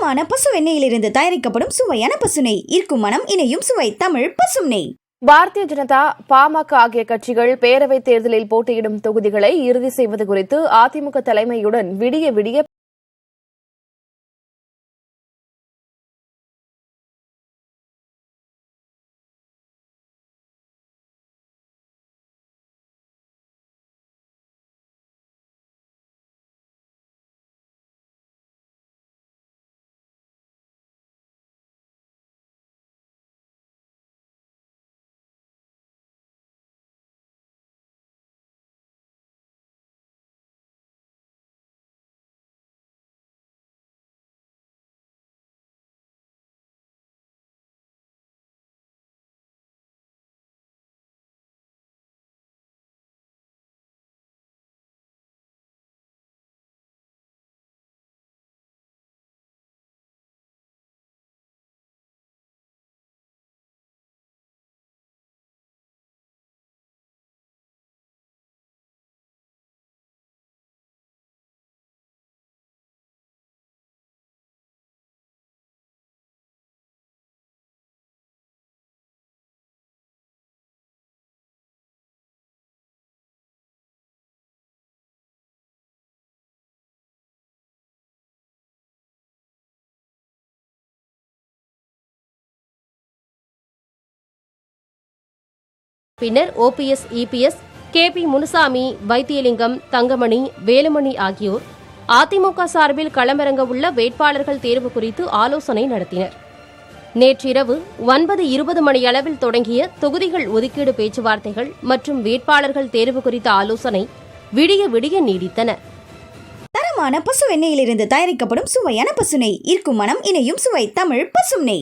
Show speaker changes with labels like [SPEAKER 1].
[SPEAKER 1] தரமான பசு எண்ணெயிலிருந்து தயாரிக்கப்படும் சுவையான பசு நெய். ஈர்க்கும் மனம், இணையும் சுவை. தமிழ் பசும் நெய்.
[SPEAKER 2] பாரதிய ஜனதா, பாமக ஆகிய கட்சிகள் பேரவைத் தேர்தலில் போட்டியிடும் தொகுதிகளை இறுதி செய்வது குறித்து அதிமுக தலைமையுடன் விடிய விடிய
[SPEAKER 3] பின்னர் OPS, EPS, KP Munusamy, Vaithilingam, Thangamani, Velumani ஆகியோர் அதிமுக சார்பில் களமிறங்க உள்ள வேட்பாளர்கள் தேர்வு குறித்து ஆலோசனை நடத்தினர். நேற்றிரவு 9:20 மணியளவில் தொடங்கிய தொகுதிகள் ஒதுக்கீடு பேச்சுவார்த்தைகள் மற்றும் வேட்பாளர்கள் தேர்வு குறித்த ஆலோசனை விடிய விடிய நீடித்தன.
[SPEAKER 1] தரமான பசு எண்ணெயிலிருந்து தயாரிக்கப்படும் சுவையான பசு நெய். ஈர்க்கும் மனம், இணையும் சுவை. தமிழ் பசும் நெய்.